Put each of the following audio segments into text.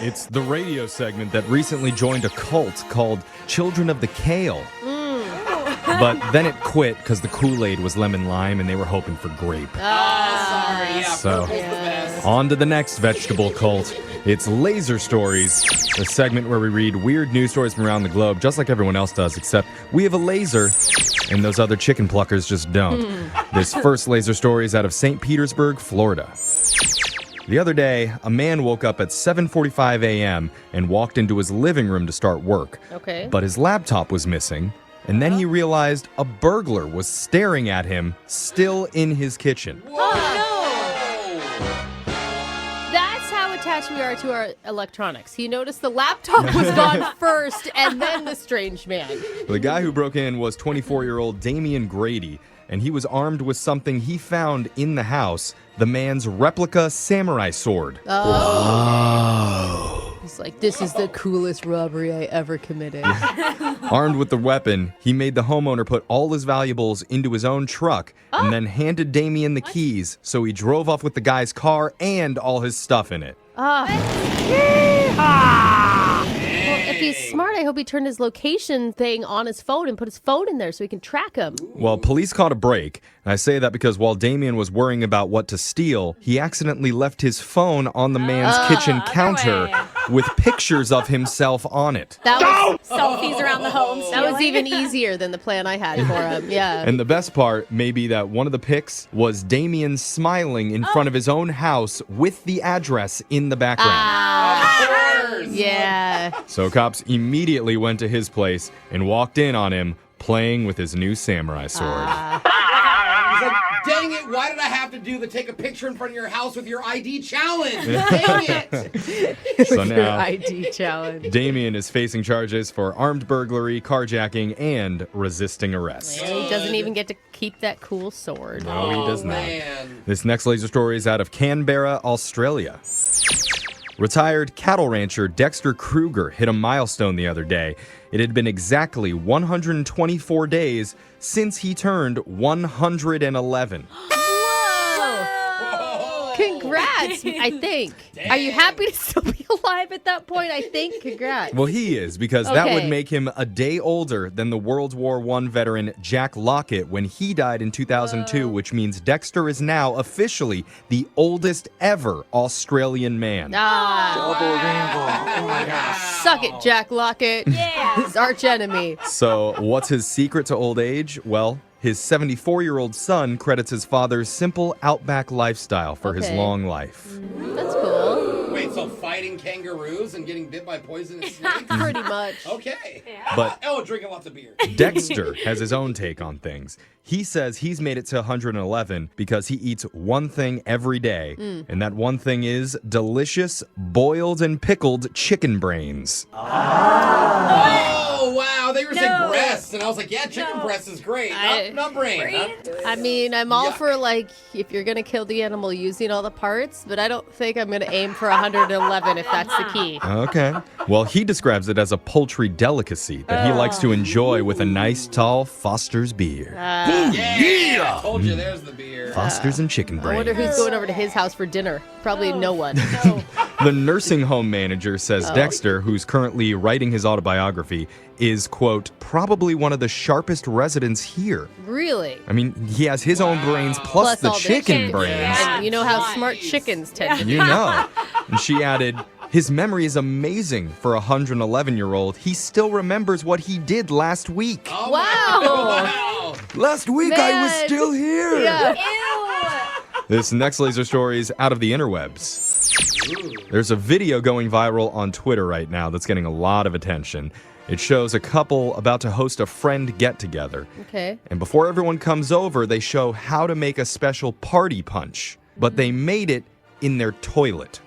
It's the radio segment that recently joined a cult called Children of the Kale. But then it quit because the Kool-Aid was lemon lime and they were hoping for grape. Sorry, yeah. So, Purple's the best. on to the next vegetable cult. It's Laser Stories, a segment where we read weird news stories from around the globe, just like everyone else does, except we have a laser, and those other chicken pluckers just don't. This first laser story is out of St. Petersburg, Florida. The other day, a man woke up at 7:45 a.m. and walked into his living room to start work. Okay. But his laptop was missing, and then he realized a burglar was staring at him, still in his kitchen. That's how attached we are to our electronics. He noticed the laptop was gone first, and then the strange man. The guy who broke in was 24-year-old Damian Grady, and he was armed with something he found in the house, the man's replica samurai sword. He's like, this is the coolest robbery I ever committed. Armed with the weapon, he made the homeowner put all his valuables into his own truck and then handed Damian the keys, so he drove off with the guy's car and all his stuff in it. Well, if he's smart, I hope he turned his location thing on his phone and put his phone in there so he can track him. Well, police caught a break, and I say that because while Damian was worrying about what to steal, he accidentally left his phone on the man's kitchen counter with pictures of himself on it. That was Selfies around the home. that was even easier than the plan I had for him. Yeah. And the best part may be that one of the pics was Damian smiling in front of his own house with the address in the background. Yeah. So cops immediately went to his place and walked in on him playing with his new samurai sword. He's like, dang it, why did I have to do the take a picture in front of your house with your ID challenge? Dang it. So Your now ID challenge. Damian is facing charges for armed burglary, carjacking, and resisting arrest. And he doesn't even get to keep that cool sword. No, he does not. Man. This next laser story is out of Canberra, Australia. Retired cattle rancher Dexter Kruger hit a milestone the other day. It had been exactly 124 days since he turned 111. Congrats, I think. Are you happy to still be alive at that point? I think. Congrats. Well, he is, because that would Okay. make him a day older than the World War I veteran Jack Lockett when he died in 2002, which means Dexter is now officially the oldest ever Australian man. Suck it, Jack Lockett. Yeah. His arch enemy. So, what's his secret to old age? Well, his 74-year-old son credits his father's simple outback lifestyle for his Okay. long life. That's cool. Wait, so fighting kangaroos and getting bit by poisonous snakes? Pretty much. Okay. But Drinking lots of beer. Dexter has his own take on things. He says he's made it to 111 because he eats one thing every day, and that one thing is delicious boiled and pickled chicken brains. Oh, wow. They were saying No. breasts, and I was like, yeah, chicken breast is great. Not brain. Huh? I mean, I'm all Yuck. for, like, if you're going to kill the animal using all the parts, but I don't think I'm going to aim for 111 if that's the key. Okay. Well, he describes it as a poultry delicacy that he likes to enjoy with a nice, tall Foster's beer. Yeah. I told you, there's the beer. Foster's and chicken I wonder brains. who's going over to his house for dinner. Probably no one. The nursing home manager says Dexter, who's currently writing his autobiography, is, quote, probably one of the sharpest residents here. Really? I mean, he has his own brains plus the all the chicken chickens. brains. And you know how smart chickens tend to be. You know. And she added, his memory is amazing for a 111-year-old. He still remembers what he did last week. Oh, Wow. Wow. Last week I was Man. still here. Yeah. This next laser story is out of the interwebs. There's a video going viral on Twitter right now that's getting a lot of attention. It shows a couple about to host a friend get-together. Okay. And before everyone comes over, they show how to make a special party punch. But they made it in their toilet.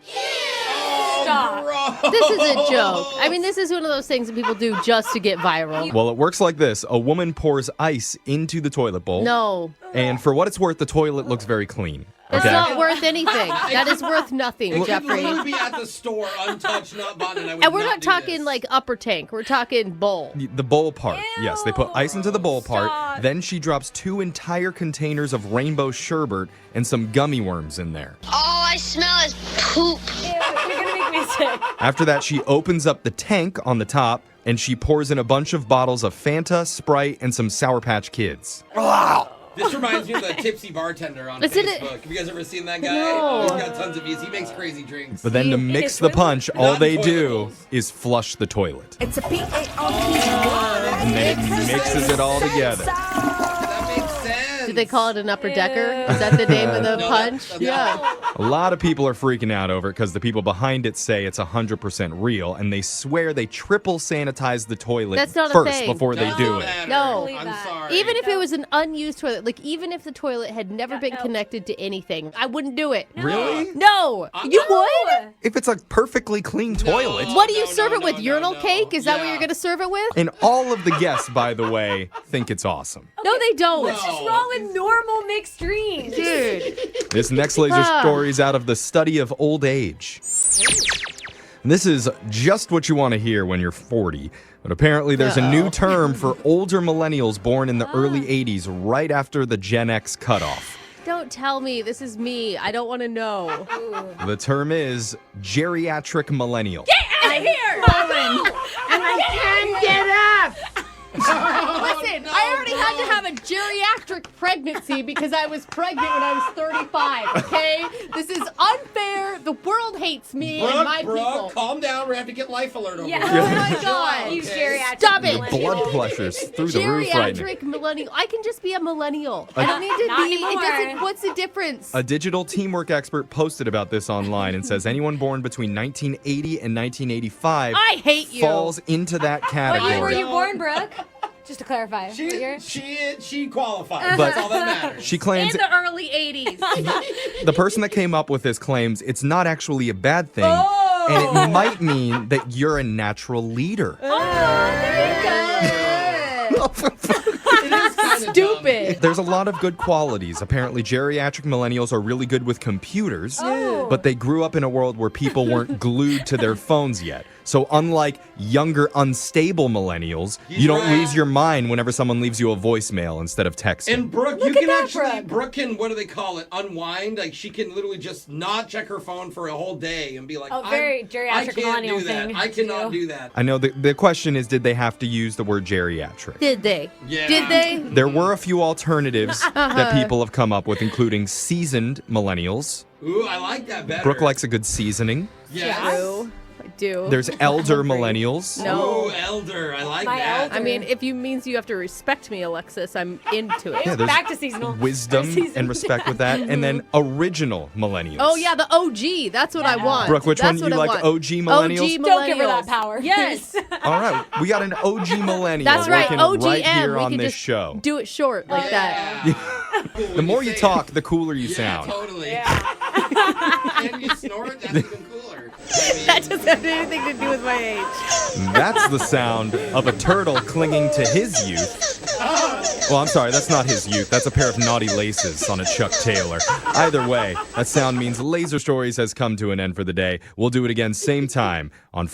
Stop. This is a joke. I mean, this is one of those things that people do just to get viral. Well, it works like this. A woman pours ice into the toilet bowl. No. And for what it's worth, the toilet looks very clean. It's Okay? not worth anything. That is worth nothing, It could Jeffrey. literally be at the store, untouched, not button, and I would And we're not do talking this. like upper tank. We're talking bowl. The bowl part. Yes, they put ice into the bowl part. Stop. Then she drops 2 entire containers of rainbow sherbet and some gummy worms in there. All I smell is poop. Ew, you're gonna make me Classic. After that, she opens up the tank on the top and she pours in a bunch of bottles of Fanta, Sprite, and some Sour Patch Kids. This reminds me of the tipsy bartender on Isn't it- Facebook. Have you guys ever seen that guy? No. He's got tons of views. He makes crazy drinks. But then to In mix his the toilet? punch, all Not they toilet do bowls. is flush the toilet. It's a P-A-R-T. And then it mixes it all together. That makes sense. Did they call it an upper decker? Is that the name of the No, punch? that's- Yeah. A lot of people are freaking out over it because the people behind it say it's 100% real, and they swear they triple sanitize the toilet That's not a first thing. before they Doesn't do it. matter. No. I'm that. sorry. Even if it was an unused toilet, like even if the toilet had never been no. connected to anything, I wouldn't do it. Really? No. You would? If it's a perfectly clean toilet. What do you No, serve no, it with? no, Urinal no. cake? Is that what Yeah. you're going to serve it with? And all of the guests, by the way, think it's awesome. No, they don't. No. What's wrong with normal mixed drinks? Dude. This next laser Ah. story is out of the study of old age. This is just what you want to hear when you're 40. But apparently there's a new term for older millennials born in the early 80s, right after the Gen X cutoff. Don't tell me. This is me. I don't want to know. The term is geriatric millennial. Out of here! And I can't get up. Listen, I already had to have a geriatric pregnancy because I was pregnant when I was 35, okay? This is unfair. The world hates me and my people. calm down. We're going to have to get life alert over Yeah. here. Oh my God. You geriatric Stop it. millennial. Blood pressure's through the roof right now. Geriatric millennial. I can just be a millennial. I don't need to Not be. It anymore. doesn't. What's the difference? A digital teamwork expert posted about this online and says anyone born between 1980 and 1985 I hate you. falls into that What year were category. you born, Brooke? Just to clarify. What year? She qualifies. But That's all that matters. She In claims the early 80s. the person that came up with this claims it's not actually a bad thing, Oh. and it might mean that you're a natural leader. It is kind of Stupid. There's a lot of good qualities. Apparently, geriatric millennials are really good with computers, Oh. but they grew up in a world where people weren't glued to their phones yet. So unlike younger, unstable millennials, you don't right. lose your mind whenever someone leaves you a voicemail instead of texting. And Brooke, you Look at can that, actually, Brooke. Brooke can, what do they call it, unwind? Like, she can literally just not check her phone for a whole day and be like, Oh, very I geriatric can't millennial do that. thing I to cannot do. do that. I know the question is, did they have to use the word geriatric? Did they? Yeah. Did they? There were a few alternatives that people have come up with, including seasoned millennials. Ooh, I like that better. Brooke likes a good seasoning. Yes. True. I do. There's elder millennials. No. Ooh, elder. I like My that. elder. I mean, if you means you have to respect me, Alexis, I'm into it. Yeah, there's Back to seasonal. wisdom Seasoned. and respect with that. And then original millennials. Oh yeah, the OG. That's what I Yeah. want. Brooke, which That's one do what you I like, want. OG millennials? OG Don't give her that millennials. power. Yes. All right, we got an OG millennial That's right. working OGM. right here we on can this just show. do it short like that. Yeah. Cool, The when more you say talk, it. the cooler you Yeah, sound. totally. Yeah. And you snort, that's even cooler. I mean, That doesn't have anything to do with my age. That's the sound of a turtle clinging to his youth. Well, I'm sorry, that's not his youth. That's a pair of naughty laces on a Chuck Taylor. Either way, that sound means Laser Stories has come to an end for the day. We'll do it again same time on